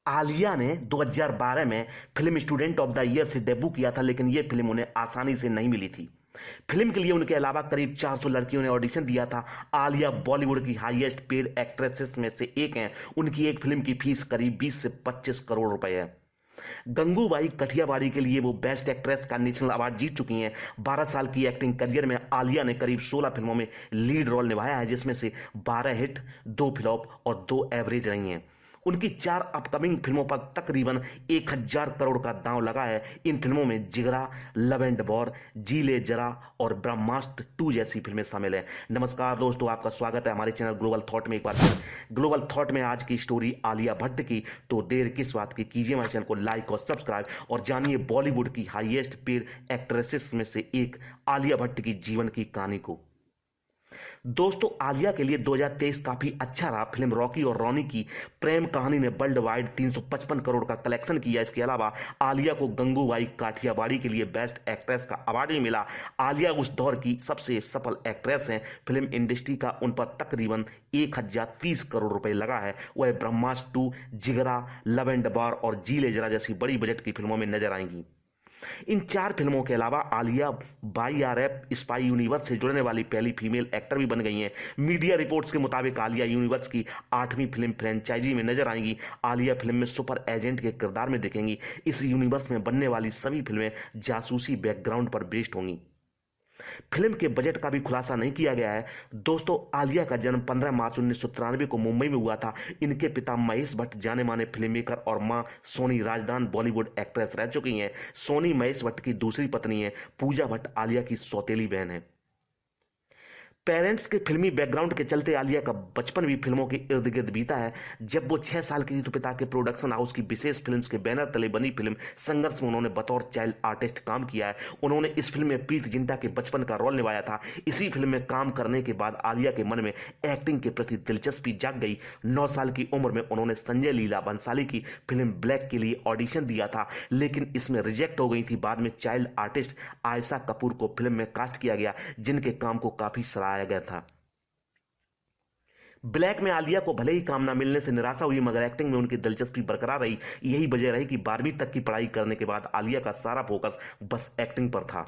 आलिया ने 2012 में film student of the year से डेब्यू किया था, लेकिन यह फिल्म उन्हें आसानी से नहीं मिली थी। फिल्म के लिए उनके अलावा करीब 400 लड़कियों ने ऑडिशन दिया था। आलिया बॉलीवुड की हाईएस्ट पेड एक्ट्रेसेस में से एक हैं। उनकी एक फिल्म की फीस करीब 20 से 25 करोड़ रुपए है। गंगूबाई कठियावाड़ी के लिए वो बेस्ट एक्ट्रेस का नेशनल अवार्ड जीत चुकी हैं। 12 साल की एक्टिंग करियर में आलिया ने करीब 16 फिल्मों में लीड रोल निभाया है, जिसमें से 12 हिट, 2 फ्लॉप और 2 एवरेज रही हैं। उनकी 4 अपकमिंग फिल्मों पर तकरीबन 1000 करोड़ का दांव लगा है। इन फिल्मों में जिगरा, लव एंड वॉर, जी ले जरा और ब्रह्मास्त्र 2 जैसी फिल्में शामिल हैं। नमस्कार दोस्तों, आपका स्वागत है हमारे चैनल ग्लोबल थॉट में। एक बार फिर ग्लोबल थॉट में आज की स्टोरी आलिया भट्ट की। तो देर किस बात की, कीजिए हमारे चैनल को लाइक और सब्सक्राइब और जानिए बॉलीवुड की हाईएस्ट पेड एक्ट्रेसेस में से एक आलिया भट्ट की जीवन की कहानी को। दोस्तों, आलिया के लिए 2023 काफी अच्छा रहा। फिल्म रॉकी और रॉनी की प्रेम कहानी ने वर्ल्ड वाइड 355 करोड़ का कलेक्शन किया। इसके अलावा आलिया को गंगूबाई काठियावाड़ी के लिए बेस्ट एक्ट्रेस का अवार्ड भी मिला। आलिया उस दौर की सबसे सफल एक्ट्रेस हैं। फिल्म इंडस्ट्री का उन पर तकरीबन 1030 करोड़ रुपए लगा है। वह ब्रह्मास्त्र 2, जिगरा, लव एंड वॉर और जी ले जरा जैसी बड़ी बजट की फिल्मों में नजर आएंगी। इन 4 फिल्मों के अलावा आलिया बाईआरएफ स्पाई यूनिवर्स से जुड़ने वाली पहली फीमेल एक्टर भी बन गई हैं। मीडिया रिपोर्ट्स के मुताबिक आलिया यूनिवर्स की 8वीं फिल्म फ्रेंचाइजी में नजर आएंगी। आलिया फिल्म में सुपर एजेंट के किरदार में दिखेंगी। इस यूनिवर्स में बनने वाली सभी फिल्में जासूसी बैकग्राउंड पर बेस्ड होंगी। फिल्म के बजट का भी खुलासा नहीं किया गया है। दोस्तों, आलिया का जन्म 15 मार्च 1993 को मुंबई में हुआ था। इनके पिता महेश भट्ट जाने माने फिल्म मेकर और मां सोनी राजदान बॉलीवुड एक्ट्रेस रह चुकी हैं। सोनी महेश भट्ट की दूसरी पत्नी है। पूजा भट्ट आलिया की सौतेली बहन है। पेरेंट्स के फिल्मी बैकग्राउंड के चलते आलिया का बचपन भी फिल्मों के इर्द गिर्द बीता है। जब वो 6 साल की थी तो पिता के प्रोडक्शन हाउस की विशेष फिल्म्स के बैनर तले बनी फिल्म संघर्ष में उन्होंने बतौर चाइल्ड आर्टिस्ट काम किया है। उन्होंने इस फिल्म में प्रीत जिंटा के बचपन का रोल निभाया था। इसी फिल्म में काम करने के बाद आलिया के मन में एक्टिंग के प्रति दिलचस्पी जाग गई। 9 साल की उम्र में उन्होंने संजय लीला बंसाली की फिल्म ब्लैक के लिए ऑडिशन दिया था, लेकिन इसमें रिजेक्ट हो गई थी। बाद में चाइल्ड आर्टिस्ट आयशा कपूर को फिल्म में कास्ट किया गया, जिनके काम को काफी सराहा गया था। ब्लैक में आलिया को भले ही काम ना मिलने से निराशा हुई, मगर एक्टिंग में उनकी दिलचस्पी बरकरार रही। यही वजह रही कि 12वीं तक की पढ़ाई करने के बाद आलिया का सारा फोकस बस एक्टिंग पर था।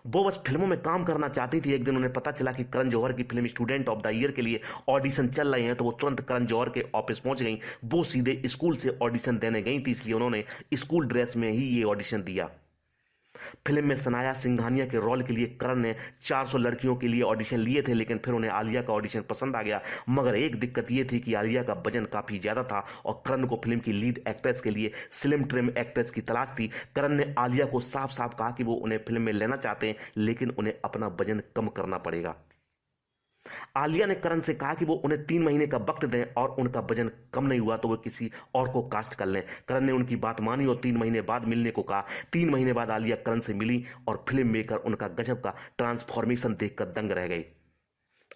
वो बस फिल्मों में काम करना चाहती थी। एक दिन उन्हें पता चला कि करण जौहर की film student of the year के लिए ऑडिशन चल रहे हैं, तो वो तुरंत करण जौहर के ऑफिस पहुंच गई। वो सीधे स्कूल से ऑडिशन देने गई थी, इसलिए उन्होंने स्कूल ड्रेस में ही ये ऑडिशन दिया। फिल्म में सनाया सिंघानिया के रोल के लिए करण ने 400 लड़कियों के लिए ऑडिशन लिए थे, लेकिन फिर उन्हें आलिया का ऑडिशन पसंद आ गया। मगर एक दिक्कत यह थी कि आलिया का वजन काफी ज्यादा था और करण को फिल्म की लीड एक्ट्रेस के लिए स्लिम ट्रिम एक्ट्रेस की तलाश थी। करण ने आलिया को साफ साफ कहा कि वो उन्हें फिल्म में लेना चाहते हैं, लेकिन उन्हें अपना वजन कम करना पड़ेगा। आलिया ने करण से कहा कि वो उन्हें 3 महीने का वक्त दें और उनका वजन कम नहीं हुआ तो वो किसी और को कास्ट कर लें। करण ने उनकी बात मानी और 3 महीने बाद मिलने को कहा। 3 महीने बाद आलिया करण से मिली और फिल्म मेकर उनका गजब का ट्रांसफॉर्मेशन देखकर दंग रह गए।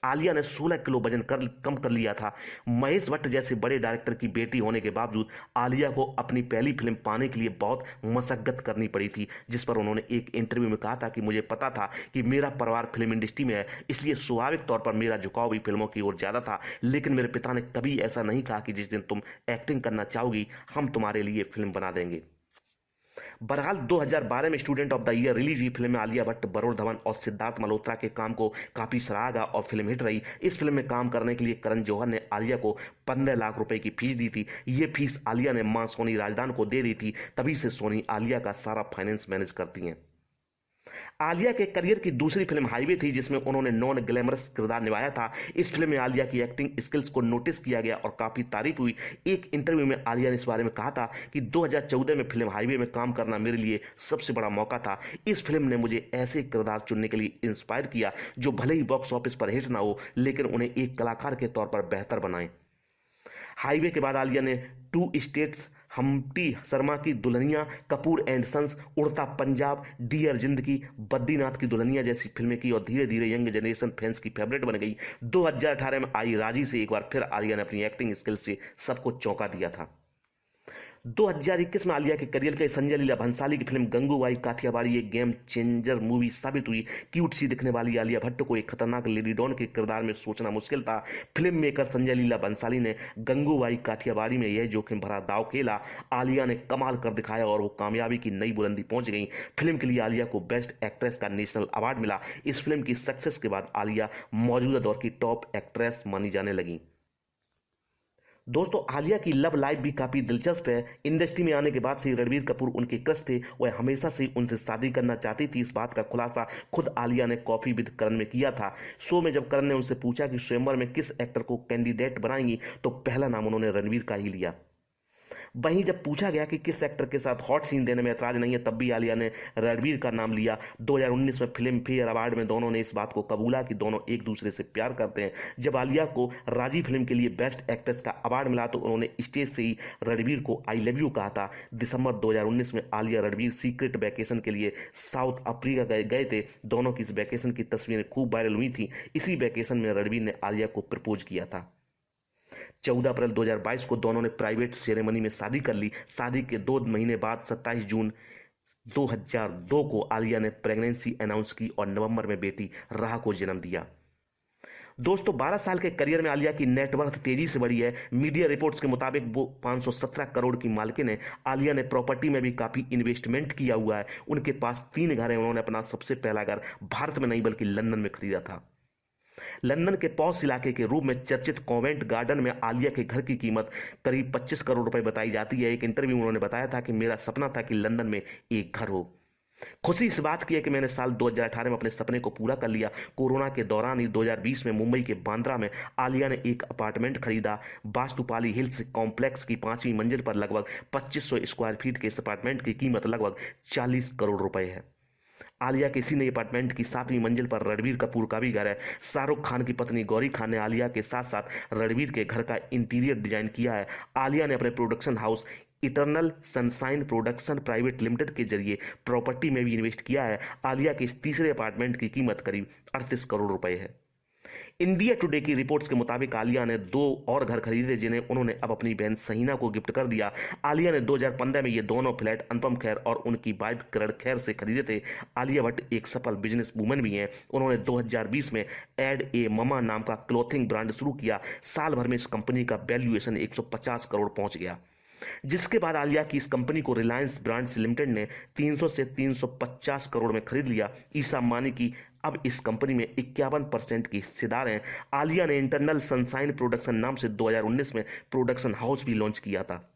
आलिया ने 16 किलो वजन कम कर लिया था। महेश भट्ट जैसे बड़े डायरेक्टर की बेटी होने के बावजूद आलिया को अपनी पहली फिल्म पाने के लिए बहुत मशक्कत करनी पड़ी थी, जिस पर उन्होंने एक इंटरव्यू में कहा था कि मुझे पता था कि मेरा परिवार फिल्म इंडस्ट्री में है, इसलिए स्वाभाविक तौर पर मेरा झुकाव भी फिल्मों की ओर ज्यादा था। लेकिन मेरे पिता ने कभी ऐसा नहीं कहा कि जिस दिन तुम एक्टिंग करना चाहोगी हम तुम्हारे लिए फिल्म बना देंगे। बहरहाल 2012 में student of the year release हुई फिल्म में आलिया भट्ट, वरुण धवन और सिद्धार्थ मल्होत्रा के काम को काफी सराहा गया और फिल्म हिट रही। इस फिल्म में काम करने के लिए करण जौहर ने आलिया को 15 लाख रुपए की फीस दी थी। ये फीस आलिया ने मां सोनी राजदान को दे दी थी। तभी से सोनी आलिया का सारा फाइनेंस मैनेज करती हैं। आलिया के करियर की दूसरी फिल्म हाईवे थी, जिसमें उन्होंने नॉन ग्लैमरस किरदार निभाया था। इस फिल्म में आलिया की एक्टिंग स्किल्स को नोटिस किया गया और काफी तारीफ हुई। एक इंटरव्यू में आलिया ने इस बारे में कहा था कि 2014 में फिल्म हाईवे में काम करना मेरे लिए सबसे बड़ा मौका था। इस फिल्म ने मुझे ऐसे किरदार चुनने के लिए इंस्पायर किया जो भले ही बॉक्स ऑफिस पर हिट ना हो, लेकिन उन्हें एक कलाकार के तौर पर बेहतर बनाए। हाईवे के बाद आलिया ने 2 स्टेट्स, हम्टी शर्मा की दुल्हनिया, कपूर एंड सन्स, उड़ता पंजाब, डियर जिंदगी, बद्रीनाथ की दुल्हनिया जैसी फिल्में की और धीरे धीरे यंग जनरेशन फैंस की फेवरेट बन गई। 2018 में आई राजी से एक बार फिर आलिया ने अपनी एक्टिंग स्किल से सबको चौंका दिया था। 2021 में आलिया के करियर के संजय लीला भंसाली की फिल्म गंगूबाई काठियावाड़ी एक गेम चेंजर मूवी साबित हुई। क्यूट सी दिखने वाली आलिया भट्ट को एक खतरनाक लेडी डॉन के किरदार में सोचना मुश्किल था। फिल्म मेकर संजय लीला भंसाली ने गंगूबाई काठियावाड़ी में यह जोखिम भरा दाव खेला। आलिया ने कमाल कर दिखाया और वो कामयाबी की नई बुलंदी पहुंच गई। फिल्म के लिए आलिया को बेस्ट एक्ट्रेस का नेशनल अवार्ड मिला। इस फिल्म की सक्सेस के बाद आलिया मौजूदा दौर की टॉप एक्ट्रेस मानी जाने लगी। दोस्तों, आलिया की लव लाइफ भी काफी दिलचस्प है। इंडस्ट्री में आने के बाद से ही रणबीर कपूर उनके क्रश थे। वह हमेशा से उनसे शादी करना चाहती थी। इस बात का खुलासा खुद आलिया ने कॉफी विद करण में किया था। शो में जब करण ने उनसे पूछा कि स्वयंवर में किस एक्टर को कैंडिडेट बनाएंगी, तो पहला नाम उन्होंने रणबीर का ही लिया। वहीं जब पूछा गया कि किस एक्टर के साथ हॉट सीन देने में ऐतराज नहीं है, तब भी आलिया ने रणबीर का नाम लिया। 2019 में फिल्म फेयर अवार्ड में दोनों ने इस बात को कबूला कि दोनों एक दूसरे से प्यार करते हैं। जब आलिया को राजी फिल्म के लिए बेस्ट एक्ट्रेस का अवार्ड मिला, तो उन्होंने स्टेज से ही रणबीर को आई लव यू कहा था। दिसंबर 2019 में आलिया रणबीर सीक्रेट वैकेशन के लिए साउथ अफ्रीका गए थे। दोनों की इस वैकेशन की तस्वीरें खूब वायरल हुई थी। इसी वैकेशन में रणबीर ने आलिया को प्रपोज किया था। 14 अप्रैल 2022 को दोनों ने प्राइवेट सेरेमनी में शादी कर ली। शादी के 2 महीने बाद 27 जून 2002 को आलिया ने प्रेगनेंसी अनाउंस की और नवंबर में बेटी राह को जन्म दिया। दोस्तों, 12 साल के करियर में आलिया की नेटवर्थ तेजी से बढ़ी है। मीडिया रिपोर्ट्स के मुताबिक वो 517 करोड़ की मालकिन है। आलिया ने प्रॉपर्टी में भी काफी इन्वेस्टमेंट किया हुआ है। उनके पास 3 घर हैं। उन्होंने अपना सबसे पहला घर भारत में नहीं बल्कि लंदन में खरीदा था। लंदन के पॉश इलाके के रूप में चर्चित कॉवेंट गार्डन में आलिया के घर की कीमत करीब 25 करोड़ रुपए बताई जाती है। एक इंटरव्यू में उन्होंने बताया था कि मेरा सपना था कि लंदन में एक घर हो। खुशी इस बात की है कि मैंने साल 2018 में अपने सपने को पूरा कर लिया। कोरोना के दौरान ही 2020 में मुंबई के बांद्रा में आलिया ने एक अपार्टमेंट खरीदा। वास्तुपाली हिल्स कॉम्प्लेक्स की 5वीं मंजिल पर लगभग 2500 स्क्वायर फीट के इस अपार्टमेंट की कीमत लगभग 40 करोड़ रुपए है। आलिया के इसी नई अपार्टमेंट की 7वीं मंजिल पर रणबीर कपूर का भी घर है। शाहरुख खान की पत्नी गौरी खान ने आलिया के साथ साथ रणबीर के घर का इंटीरियर डिजाइन किया है। आलिया ने अपने production house eternal sunshine production private limited के जरिए प्रॉपर्टी में भी इन्वेस्ट किया है। आलिया के इस तीसरे अपार्टमेंट की कीमत करीब 38 करोड़ रुपए है। इंडिया टुडे की रिपोर्ट्स के मुताबिक आलिया ने 2 और घर खरीदे, जिन्हें उन्होंने अब अपनी बहन सहीना को गिफ्ट कर दिया। आलिया ने 2015 में ये दोनों फ्लैट अनुपम खेर और उनकी वाइफ किरण खेर से खरीदे थे। आलिया भट्ट एक सफल बिजनेस वूमन भी हैं। उन्होंने 2020 में एड ए ममा नाम का क्लोथिंग ब्रांड शुरू किया। साल भर में इस कंपनी का वैल्यूएशन 150 करोड़ पहुंच गया, जिसके बाद आलिया की इस कंपनी को रिलायंस ब्रांड्स लिमिटेड ने 300 से 350 करोड़ में खरीद लिया। ईसा अंबानी की अब इस कंपनी में 51% की हिस्सेदार हैं। आलिया ने इंटरनल सनशाइन प्रोडक्शन नाम से 2019 में प्रोडक्शन हाउस भी लॉन्च किया था।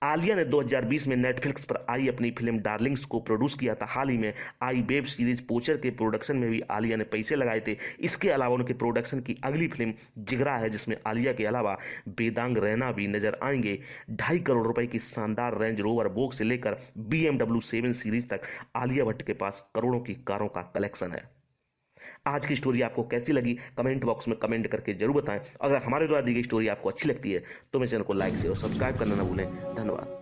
आलिया ने 2020 में नेटफ्लिक्स पर आई अपनी फिल्म डार्लिंग्स को प्रोड्यूस किया था। हाल ही में आई वेब सीरीज पोचर के प्रोडक्शन में भी आलिया ने पैसे लगाए थे। इसके अलावा उनके प्रोडक्शन की अगली फिल्म जिगरा है, जिसमें आलिया के अलावा वेदांग रैना भी नजर आएंगे। 2.5 करोड़ रुपए की शानदार रेंज रोवर वोग से लेकर BMW 7 सीरीज तक आलिया भट्ट के पास करोड़ों की कारों का कलेक्शन है। आज की स्टोरी आपको कैसी लगी, कमेंट बॉक्स में कमेंट करके जरूर बताएं। अगर हमारे द्वारा दी गई स्टोरी आपको अच्छी लगती है तो मेरे चैनल को लाइक से और सब्सक्राइब करना ना भूलें। धन्यवाद।